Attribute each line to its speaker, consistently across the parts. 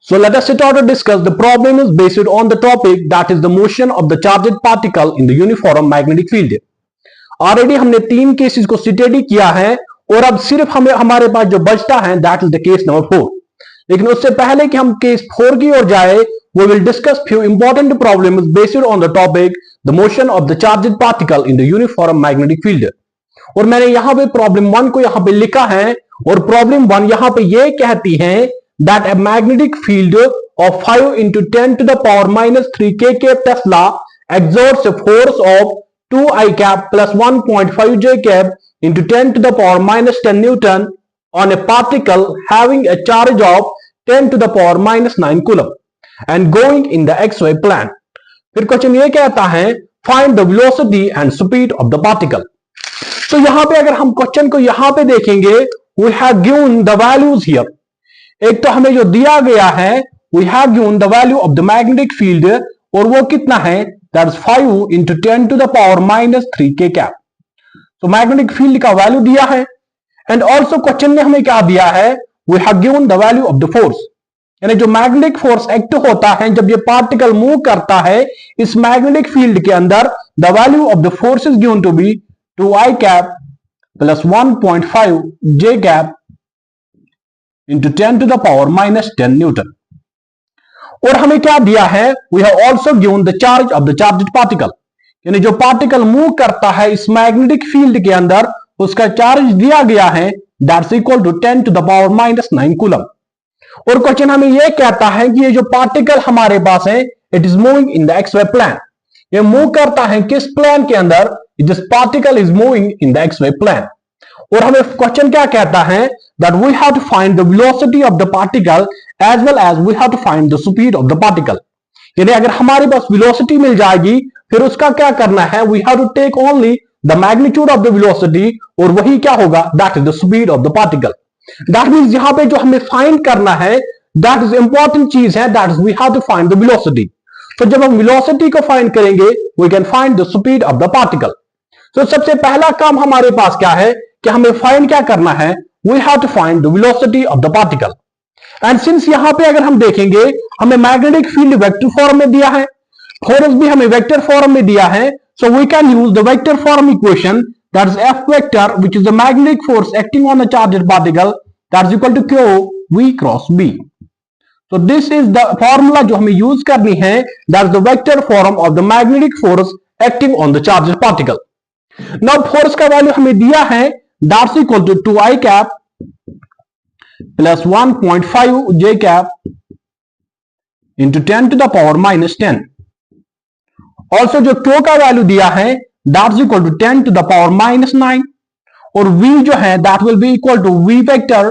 Speaker 1: So let us sit down to discuss. The problem is based on the topic that is the motion of the charged particle in the uniform magnetic field. Already हमने 3 cases को study किया है और अब सिर्फ हमारे पास जो बचता है that is the case number 4. लेकिन उससे पहले कि हम केस 4 की ओर जाए, we will discuss few important problems based on the topic the motion of the charged particle in the uniform magnetic field. और मैंने यहां पे प्रॉब्लम 1 को यहां पे लिखा है और प्रॉब्लम 1 यहां पे ये कहती है that a magnetic field of 5 into 10 to the power minus 3 kK Tesla exerts a force of 2 I cap plus 1.5 J cap into 10 to the power minus 10 Newton on a particle having a charge of 10 to the power minus 9 coulomb and going in the xy plane. फिर question ये कहता है find the velocity and speed of the particle. तो यहां पे अगर हम question को यहां पे देखेंगे, we have given the values here. एक तो हमें जो दिया गया है we have given the value of the magnetic field और वो कितना है that is 5 into 10 to the power minus 3 k cap. तो मैग्नेटिक फील्ड का वैल्यू दिया है एंड ऑल्सो क्वेश्चन ने हमें क्या दिया है we have given the value of the force. यानी जो मैग्नेटिक फोर्स एक्ट होता है जब ये पार्टिकल मूव करता है इस मैग्नेटिक फील्ड के अंदर, the value of the force is given to be 2 I cap plus 1.5 J cap into 10 to the power minus 10 Newton. और हमें क्या दिया है we have also given the charge of the charged particle. यानी जो particle move करता है इस मैग्नेटिक फील्ड के अंदर उसका चार्ज दिया गया है that's equal to 10 to the power minus 9 coulomb. और क्वेश्चन हमें यह कहता है कि ये जो पार्टिकल हमारे पास है it is moving in the xy plane. ये मूव करता है किस प्लेन के अंदर? This particle is moving in the xy plane. और हमें क्वेश्चन क्या कहता है that we have to find the velocity of the particle as well as we have to find the speed of the particle. यानी अगर हमारे पास velocity मिल जाएगी फिर उसका क्या करना है we have to take only the magnitude of the velocity और वही क्या होगा that is the speed of the particle. That means यहां पे जो हमें find करना है that is important चीज है that is we have to find the velocity. तो जब हम velocity को find करेंगे we can find the speed of the particle. तो सबसे पहला काम हमारे पास क्या है कि हमें फाइंड क्या करना है we have to find the velocity of the particle. And since यहां पे अगर हम देखेंगे हमें मैग्नेटिक फील्ड वेक्टर फॉर्म में दिया है, फोर्स भी हमें वेक्टर फॉर्म में दिया है, so we can use the vector form equation that is F vector which is the magnetic force acting on a charged particle that is equal to Q V cross B. So this is the formula जो हमें use करनी है that is the vector form of the magnetic force acting on the charged particle. Now force का value हमें दिया है that's equal to 2 I cap plus 1.5 J cap into 10 to the power minus 10. Also जो Q का value दिया है that's equal to 10 to the power minus 9 और V जो है that will be equal to V vector.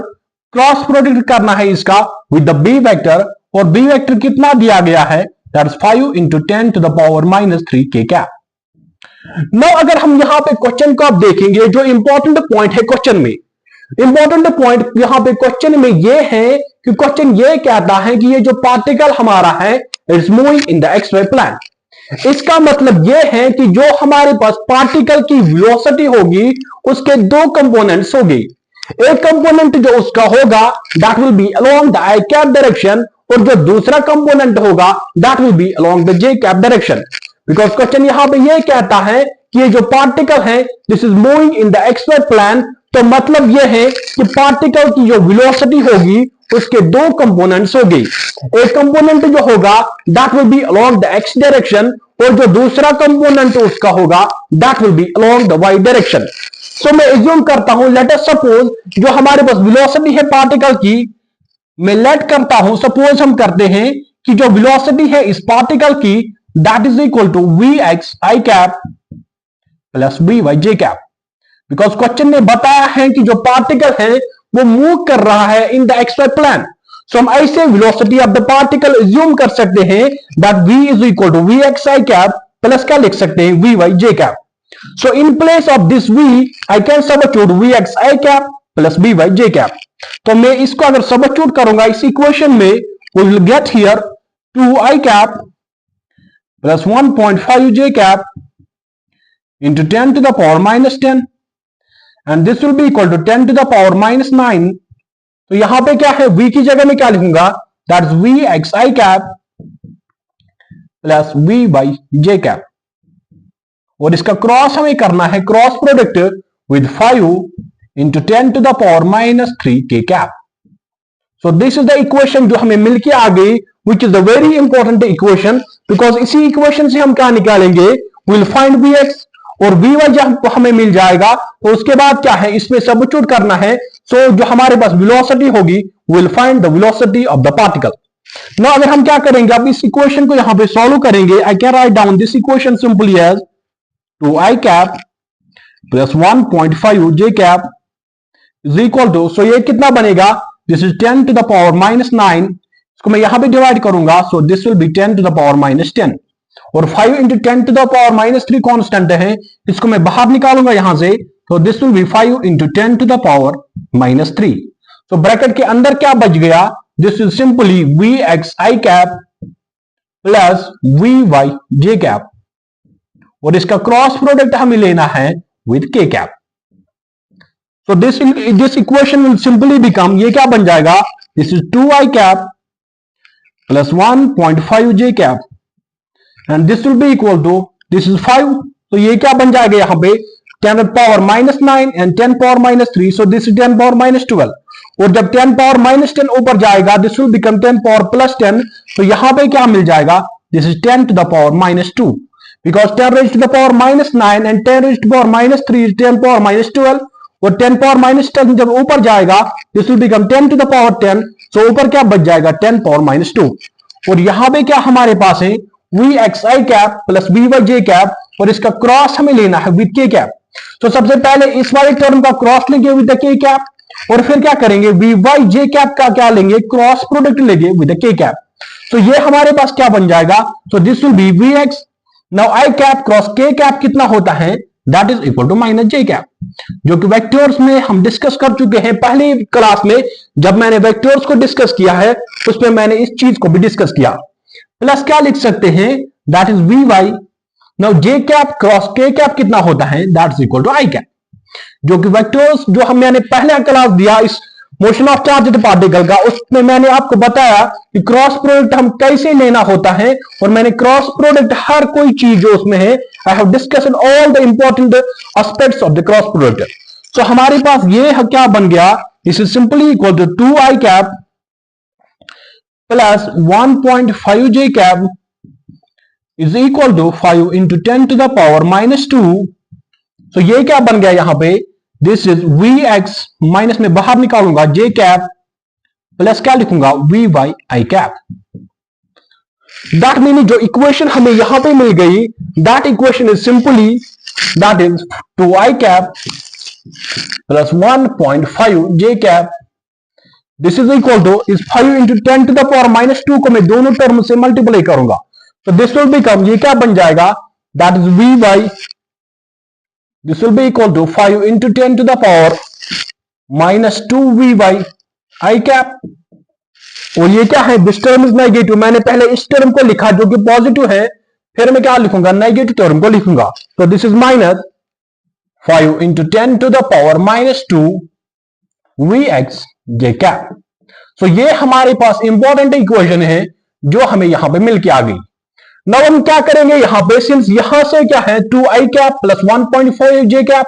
Speaker 1: Cross product करना है इसका with the B vector और B vector कितना दिया गया है that is 5 into 10 to the power minus 3 K cap. No अगर हम यहां पे क्वेश्चन को आप देखेंगे जो इंपॉर्टेंट पॉइंट है क्वेश्चन में, इंपॉर्टेंट पॉइंट यहां पे क्वेश्चन में ये है कि क्वेश्चन ये कहता है कि ये जो पार्टिकल हमारा है it's moving in the xy plane. इसका मतलब ये है कि जो हमारे पास पार्टिकल की वेलोसिटी होगी उसके 2 कंपोनेंट्स होंगे. एक कंपोनेंट जो उसका होगा that will be along the I cap direction और जो दूसरा कंपोनेंट होगा that will be along the J cap direction. Because question यहां पे ये कहता है कि ये जो पार्टिकल है this is moving in the xy plane. तो मतलब ये है कि पार्टिकल की जो वेलोसिटी होगी उसके 2 कंपोनेंट्स होंगे. एक कंपोनेंट जो होगा that will be along the x direction और जो दूसरा कंपोनेंट उसका होगा that will be along the y direction. So मैं एज्यूम करता हूं लेट अस सपोज जो हमारे पास वेलोसिटी है पार्टिकल की, मैं लेट करता हूं सपोज हम करते हैं कि जो वेलोसिटी है इस पार्टिकल की that is equal to Vx I cap plus Vy J cap. Because question ने बताया है कि जो पार्टिकल है वो मूव कर रहा है इन द xy प्लेन. सो हम ऐसे velocity of the particle assume कर सकते हैं that V is equal to Vx I cap plus क्या लिख सकते हैं Vy J cap. So in place of this V I can substitute Vx I cap plus Vy J cap. तो मैं इसको अगर सबस्टिट्यूट करूंगा इस इक्वेशन में we will get here 2 I cap plus 1.5 J cap into 10 to the power minus 10 and this will be equal to 10 to the power minus 9। तो यहां पे क्या है, v की जगह में क्या लिखूंगा, that is V X I cap plus V Y J cap, और इसका क्रॉस हमें करना है, cross product with 5 into 10 to the power minus 3 K cap. So this is the equation जो हमें मिलके आ गई, which is the very important equation, because इसी इक्वेशन से हम क्या निकालेंगे, विल फाइंड वी एक्स, और वी वाई जब हमें मिल जाएगा तो उसके बाद क्या है, इसमें सब्स्टिट्यूट करना है। सो जो हमारे पास वेलोसिटी होगी, will find the velocity of the particle. ना अगर हम क्या करेंगे, अब इस इक्वेशन को यहां पे सॉल्व करेंगे, I can write down this equation simply as 2i cap plus 1.5 J cap is equal to, so ये कितना बनेगा, this is 10 to the power minus 9, इसको मैं यहां पे डिवाइड करूंगा, so this will be 10 to the power minus 10, और 5 into 10 to the power minus 3 constant है, इसको मैं बाहर निकालूंगा यहां से, तो this will B 5 into 10 to the power minus 3। तो ब्रैकेट के अंदर क्या बच गया, this is simply V X I cap plus V Y J cap, और इसका क्रॉस प्रोडक्ट हमें लेना है with K cap. So this equation will simply become, ये क्या बन जाएगा, this is 2i cap plus 1.5 j cap and this will be equal to, this is 5, तो ये क्या बन जाएगा यहाँ पे 10 power minus 9 and 10 power minus 3, so this is 10 power minus 12, और जब 10 पावर माइनस 10 ऊपर जाएगा, this will become 10 power plus 10, तो यहाँ पे क्या मिल जाएगा, this is 10 to the power minus 2, because 10 raised to the power minus 9 and 10 raised to the power minus 3 is 10 power minus 12, और 10 पावर माइनस 10 जब ऊपर जाएगा, this will become 10 to the power 10, so ऊपर क्या बच जाएगा 10 पावर माइनस 2, और यहां पे क्या हमारे पास है, V X I cap plus V Y J cap, और इसका क्रॉस हमें लेना है विद के कैप। तो सबसे पहले इस वाले टर्म का क्रॉस लेंगे विद द के कैप, और फिर क्या करेंगे, वी वाई जे कैप का क्या लेंगे, क्रॉस प्रोडक्ट लेंगे विद द के कैप। तो ये हमारे पास क्या बन जाएगा, तो this will be V X, now I cap cross K cap कितना होता है, that is equal to minus J cap, जो कि वेक्टर्स में हम डिस्कस कर चुके हैं पहली क्लास में, जब मैंने वेक्टर्स को डिस्कस किया है उसमें मैंने इस चीज को भी डिस्कस किया। प्लस क्या लिख सकते हैं, that is V Y, now J cap cross K cap कितना होता है, that is equal to I cap, जो कि वेक्टर्स जो हम मैंने पहला क्लास दिया इस मोशन ऑफ चार्जड पार्टिकल का, उसमें मैंने आपको बताया कि क्रॉस प्रोडक्ट हम कैसे लेना होता है, और मैंने क्रॉस प्रोडक्ट हर कोई चीज जो उसमें है, I have discussed all the important aspects of the cross product. So हमारे पास ये क्या बन गया, this is simply equal to 2i cap plus 1.5 J cap is equal to 5 into 10 to the power minus 2। So ये क्या बन गया यहां पे, this is V X, minus में बाहर निकालूंगा जे कैप प्लस क्या लिखूंगा, V Y I cap. That meaning जो इक्वेशन हमें यहां पे मिल गई, that equation is simply, that is 2i cap plus 1.5 J cap, this is equal to is 5 into 10 to the power minus 2 को मैं दोनों टर्म से मल्टीप्लाई करूंगा, तो दिस विल बिकम, ये क्या बन जाएगा, that is V Y, this will be equal to 5 into 10 to the power minus 2 vy I cap, और ये क्या है, दिस टर्म इज नेगेटिव, मैंने पहले इस टर्म को लिखा जो कि पॉजिटिव है, फिर मैं क्या लिखूंगा, नेगेटिव टर्म को लिखूंगा, तो this is minus 5 into 10 to the power minus 2 vx j cap। सो ये हमारे पास इंपॉर्टेंट इक्वेशन है जो हमें यहां पे मिल के आ गई। नाउ हम क्या करेंगे यहां पे, सिंस यहां से क्या है 2i cap plus 1.5 J cap,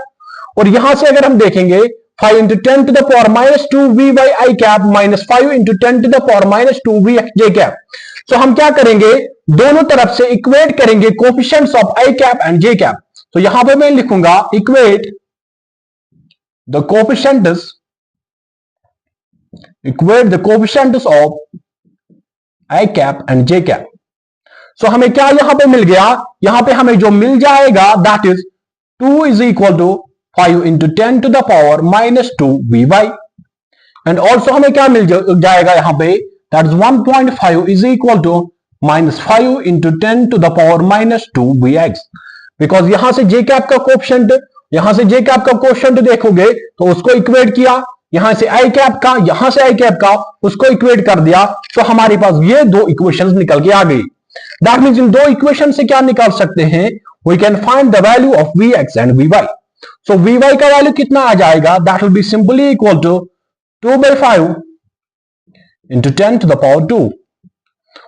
Speaker 1: और यहां से अगर हम देखेंगे 5 into 10 to the power minus 2 V Y I cap minus 5 into 10 to the power minus 2 V X J cap. तो हम क्या करेंगे, दोनों तरफ से इक्वेट करेंगे coefficients of I cap and J cap. तो यहां पे मैं लिखूंगा equate the coefficients of I cap and J cap. So हमें क्या यहां पे मिल गया, यहां पे हमें जो मिल जाएगा that is 2 is equal to 5 into 10 to the power minus 2 V Y, and also हमें क्या मिल जाएगा यहां पे, that is 1.5 is equal to minus 5 into 10 to the power minus 2 V X, because यहां से जे कैप का कोफिशिएंट, यहां से जे कैप का कोफिशिएंट देखोगे तो उसको इक्वेट किया, यहां से आई कैप का, यहां से आई कैप का, उसको इक्वेट कर दिया, तो हमारे पास ये दो इक्वेशंस निकल के आ गई। दैट मींस इन दो इक्वेशन से क्या निकाल सकते हैं, we can find the value of V X and V Y. So V Y का वैल्यू कितना आ जाएगा, that will be simply equal to 2/5 into 10 to the power 2,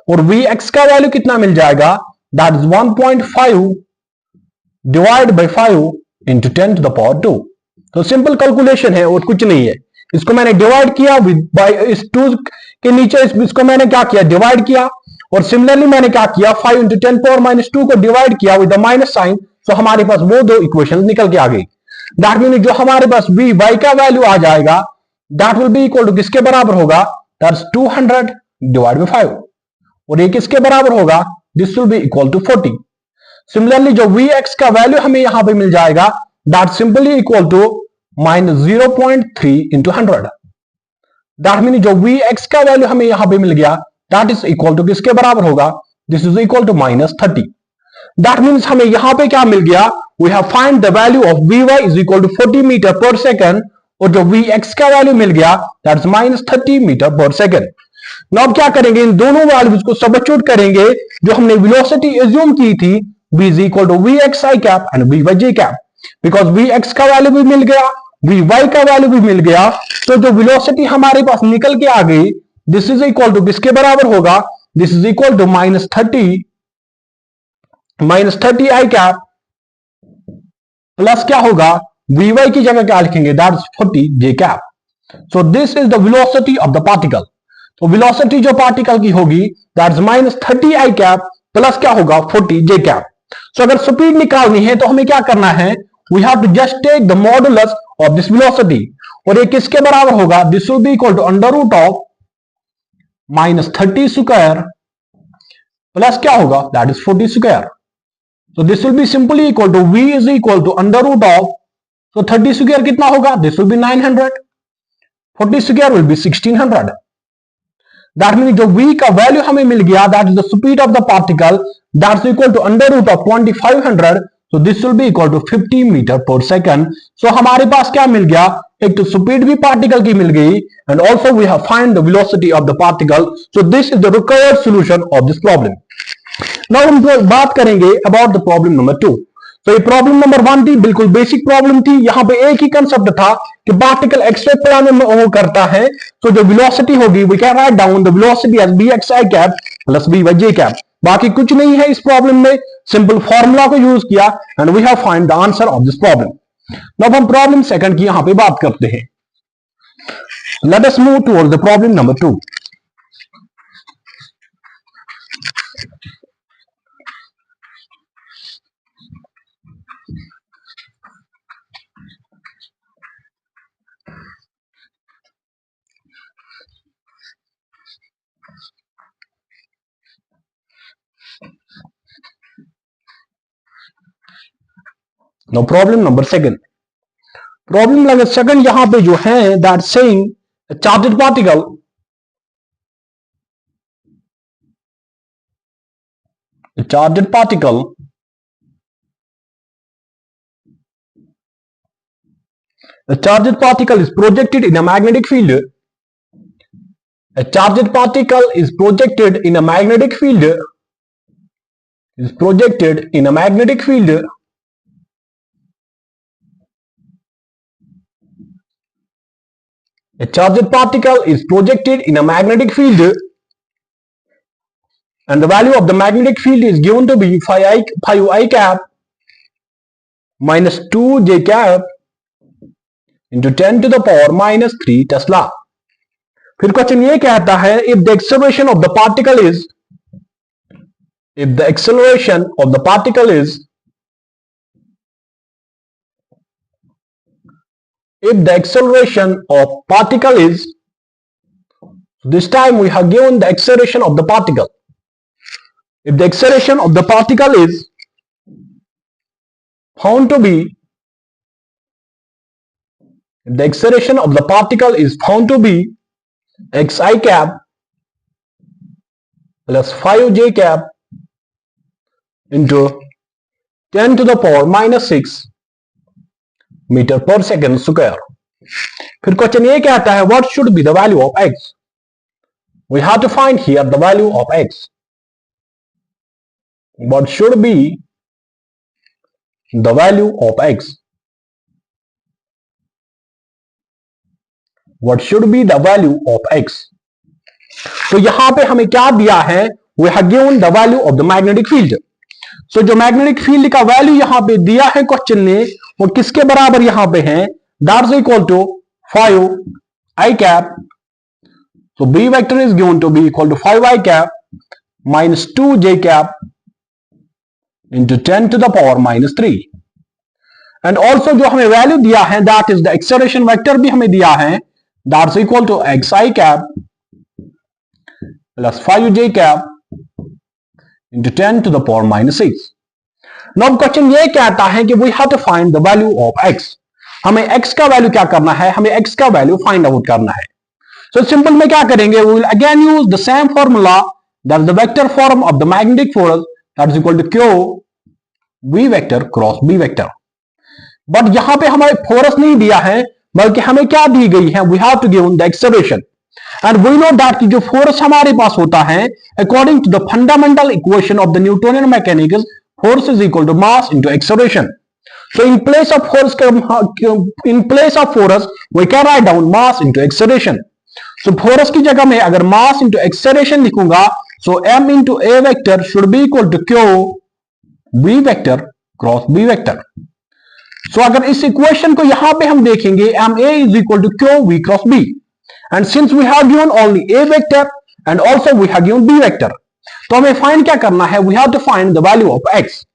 Speaker 1: और वी एक्स का वैल्यू कितना मिल जाएगा, that is 1.5 divide by 5 into 10 to the power 2। तो सिंपल कैलकुलेशन है और कुछ नहीं है। इसको मैंने डिवाइड किया विद बाई इस 2 के नीचे इसको मैंने क्या किया, डिवाइड किया, और सिमिलरली मैंने क्या किया 5 इंटू 10 पावर माइनस 2 को डिवाइड किया विद द माइनस साइन। तो हमारे पास वो दो इक्वेशन निकल के आ गई। दैट मीन जो हमारे पास वी वाई का वैल्यू आ जाएगा that will be equal to किसके बराबर होगा, दैट्स 200 डिवाइड बाई 5, और ये किसके बराबर होगा, this will be equal to 40। Similarly जो वी एक्स का वैल्यू हमें यहां पे मिल जाएगा that simply equal to minus 0.3 into 100। That mean जो वी एक्स का वैल्यू हमें यहां पे मिल गया दैट इज इक्वल टू किसके बराबर होगा, this is equal to minus 30। That means हमें यहां पे क्या मिल गया, we have find the value of V Y is equal to 40 meter per second, और जो वी एक्स का वैल्यू मिल गया that is minus 30 meter per second. Now अब क्या करेंगे, इन दोनों वैल्यूज को सब्स्टिट्यूट करेंगे। जो हमने वेलोसिटी एज्यूम की थी v is equal to V X I cap and V Y J cap, because V X का वैल्यू भी मिल गया, वी वाई का वैल्यू भी मिल गया, तो जो वेलोसिटी हमारे पास निकल के आ गई दिस इज इक्वल टू किसके बराबर होगा, this is equal to minus 30 I cap plus क्या होगा, वी वाई की जगह क्या लिखेंगे, that is 40 J cap. So this is the velocity of the particle. तो वेलोसिटी जो पार्टिकल की होगी that is minus 30 I cap plus क्या होगा 40 जे कैप। सो अगर स्पीड निकालनी है तो हमें क्या करना है, we have to just take the modulus of this velocity, और ये किसके बराबर होगा, this will be equal to under root of minus 30 square plus क्या होगा, that is 40 square. So this will be simply equal to v is equal to under root of, so 30 square कितना होगा, this will be 900, 40 square will be 1600। That means जो v का value हमें मिल गया that is the speed of the particle that's equal to under root of 2500, so this will be equal to 50 meter per second। So हमारे पास क्या मिल गया, एक तो स्पीड भी पार्टिकल की मिल गई and also we have find the velocity of the particle। So this is the required solution of this problem। Now हम बात करेंगे अबाउट द प्रॉब्लम नंबर 2। तो ये प्रॉब्लम नंबर 1 थी, बिल्कुल बेसिक प्रॉब्लम थी। यहां पे एक ही कंसेप्ट था कि पार्टिकल एक्स-रे प्लेन में मूव करता है, तो जो वेलोसिटी होगी we can write down the velocity as V X I cap plus V Y J cap. बाकी कुछ नहीं है इस प्रॉब्लम में, सिंपल फॉर्मूला को यूज किया and we have find the answer of this problem. Now हम प्रॉब्लम सेकंड की यहां पे बात करते हैं। Let us move towards the problem number 2। Now problem number second। Problem number second यहां पे जो है that saying charged particle a charged particle is projected in a magnetic field। A charged particle is projected in a magnetic field A charged particle is projected in a magnetic field and the value of the magnetic field is given to be 5 I cap minus 2 j cap into 10 to the power minus 3 Tesla। फिर question ये कहता है if the acceleration of the particle is this time we have given the acceleration of the particle, if the acceleration of the particle is found to be xi cap plus 5j cap into 10 to the power minus 6 metre पर second square. फिर question ये कहता है what should be the value of x। We have to find here the value of x। What should be the value of x। What should be the value of x। तो यहां पे हमें क्या दिया है, we have given the value of the magnetic field. So जो magnetic field का value यहां पे दिया है क्वेश्चन ने, वो किसके बराबर यहां पे है, that is equal to 5 i cap। So B vector is given to be equal to 5 I cap minus 2 j cap into 10 to the power minus 3। And also जो हमें वैल्यू दिया है that is the acceleration vector भी हमें दिया है, that's equal to x I cap plus 5 j cap into 10 to the power minus 6। Now question ये कहता है कि we have to find the value of x। हमें x का वैल्यू क्या करना है, हमें x का वैल्यू फाइंड आउट करना है। So सिंपल में क्या करेंगे, we will again use the same formula, that is the vector form of the magnetic force, that is equal to q v vector cross b vector। But यहां पे हमें force नहीं दिया है, बल्कि हमें क्या दी गई है, we have to give the acceleration and we know that कि जो फोर्स हमारे पास होता है, according to the fundamental equation of the Newtonian mechanics, force is equal to mass into acceleration। So in place of force we can write down mass into acceleration। So force की जगह में अगर mass into acceleration लिखूंगा, so m into A vector should be equal to Q B vector cross B vector. So अगर इस equation को यहां पे हम देखेंगे, M A is equal to Q V cross B, and since we have given only A vector and also we have given B vector, तो हमें find क्या करना है, we have to find the value of X.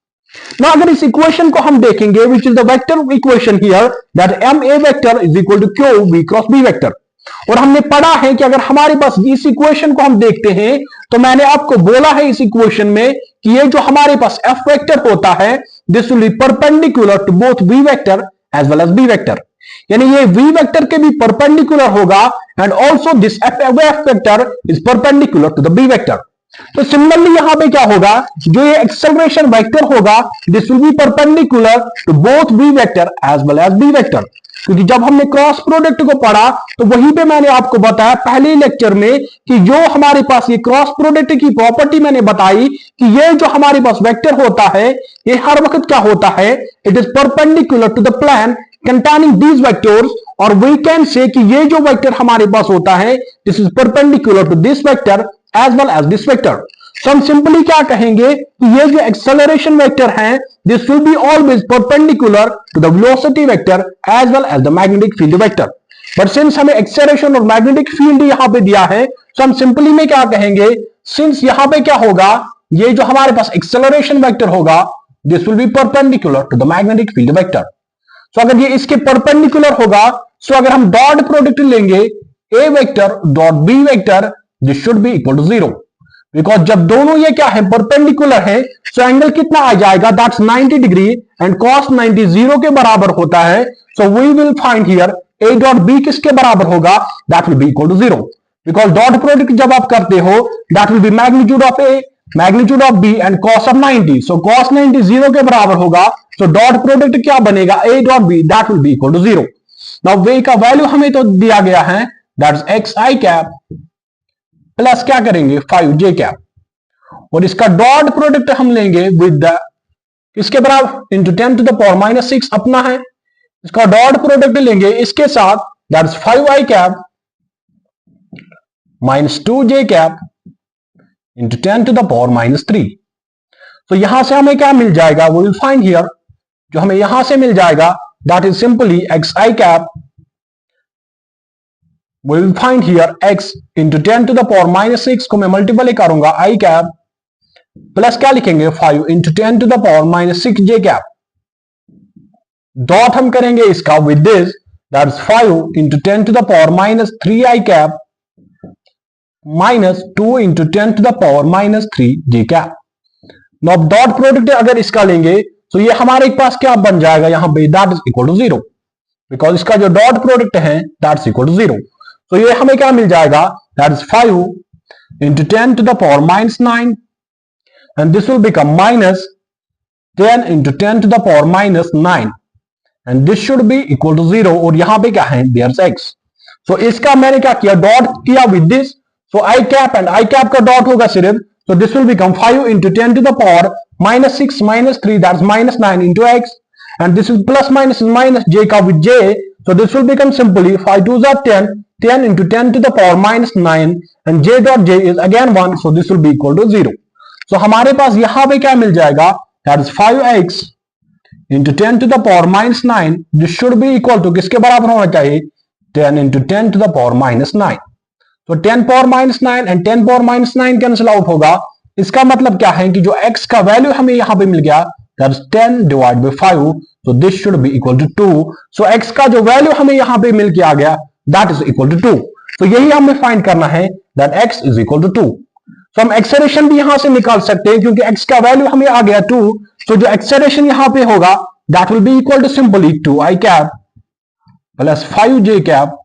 Speaker 1: ना अगर इस equation को हम देखेंगे, which is the vector equation here, that M A vector is equal to Q V cross B vector. और हमने पढ़ा है कि अगर हमारे पास इस इक्वेशन को हम देखते हैं, तो मैंने आपको बोला है इस इक्वेशन में कि ये जो हमारे पास एफ वेक्टर होता है, this will be perpendicular to both B vector as well as B vector, यानी ये वी वेक्टर के भी परपेंडिकुलर होगा, and also this F vector is perpendicular to the B vector. तो सिमिलरली यहां पे क्या होगा, जो ये एक्सेलरेशन वेक्टर होगा, this will be perpendicular to both B vector as well as B vector. क्योंकि जब हमने क्रॉस प्रोडक्ट को पढ़ा, तो वहीं पे मैंने आपको बताया पहले लेक्चर में कि जो हमारे पास ये क्रॉस प्रोडक्ट की प्रॉपर्टी मैंने बताई कि ये जो हमारे पास वेक्टर होता है, ये हर वक्त क्या होता है, it is perpendicular to the plane containing these vectors, और वी कैन से कि ये जो वेक्टर हमारे पास होता है, this is perpendicular to this vector as well as this vector. So हम सिंपली क्या कहेंगे कि ये जो एक्सेलरेशन वेक्टर है, this will be always perpendicular to the velocity vector as well as the magnetic field vector. But since हमें acceleration और magnetic field यहां पे दिया है, तो हम सिंपली में क्या कहेंगे, सिंस यहां पे क्या होगा, ये जो हमारे पास एक्सेलरेशन वेक्टर होगा, this will be perpendicular to the magnetic field vector. So अगर ये इसके परपेंडिकुलर होगा, सो अगर हम डॉट प्रोडक्ट लेंगे, A vector dot B vector, this should be equal to 0, because जब दोनों ये क्या है, परपेंडिकुलर है, सो एंगल कितना आ जाएगा, दैट्स 90 डिग्री, एंड cos 90 0 के बराबर होता है। So we will find here A dot B किसके बराबर होगा, that will be equal to 0, because dot product जब आप करते हो, that will be magnitude of A magnitude of B and cos of 90, so cos 90 0 के बराबर होगा, सो डॉट प्रोडक्ट क्या बनेगा, A dot B, that will be equal to 0। Now वे का वैल्यू हमें तो दिया गया है, that is X I cap plus क्या करेंगे 5 जे कैप, और इसका डॉट प्रोडक्ट हम लेंगे विद द इसके बराबर into 10 to the power minus 6 अपना है, इसका डॉट प्रोडक्ट लेंगे इसके साथ, that is 5 I cap minus 2 J cap into 10 to the power minus 3। तो यहां से हमें क्या मिल जाएगा, वी विल फाइंड हियर, जो हमें यहां से मिल जाएगा, that is simply x I cap, we will find here x into 10 to the power minus 6 को मैं मल्टीप्लाई करूंगा i कैप प्लस क्या लिखेंगे 5 into 10 to the power minus 6 j cap, dot हम करेंगे इसका with this, that is 5 into 10 to the power minus 3 i cap minus 2 into 10 to the power minus 3 j cap. Now dot product अगर इसका लेंगे, तो ये हमारे पास क्या बन जाएगा यहाँ पे, that is equal to 0, because इसका जो डॉट प्रोडक्ट है दैट इज इक्वल टू 0। तो ये हमें क्या मिल जाएगा, that is 5 into 10 to the power minus 9, and this will become minus 10 into 10 to the power minus 9, and this should be equal to 0, और यहां पे क्या है, there's x। so इसका मैंने क्या किया, डॉट किया with this, so i cap and i cap का डॉट होगा सिर्फ, so this will become 5 into 10 to the power minus 6 minus 3, that's minus 9 into x, and this is plus minus is minus j का with j, so this will become simply 5 2s are 10, 10 into 10 to the power minus 9 and j dot j is again 1, so this will be equal to 0. So हमारे पास यहां पे क्या मिल जाएगा, that is 5x into 10 to the power minus 9, this should be equal to किसके बराबर होना चाहिए, 10 into 10 to the power minus 9. तो 10 power minus 9 and 10 power minus 9 cancel out होगा. इसका मतलब क्या है कि जो x का वैल्यू हमें यहां पे मिल गया, that is 10 divided by 5, so this should be equal to 2. so x का जो वैल्यू हमें यहां पे मिल के आ गया, that is equal to 2. तो यही हमें फाइंड करना है, that x is equal to 2. तो हम एक्सेलरेशन भी यहां से निकाल सकते हैं क्योंकि x का वैल्यू हमें आ गया 2. तो जो एक्सेलरेशन यहां पे होगा, that will be equal to simply 2i cap plus 5j cap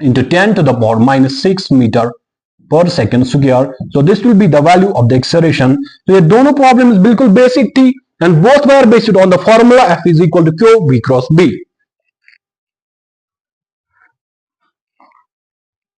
Speaker 1: into 10 to the power minus 6 meter per second square. So this will be the value of the acceleration. तो ये दोनों प्रॉब्लम्स बिल्कुल basic थी and both were based on the formula F is equal to Q V cross B.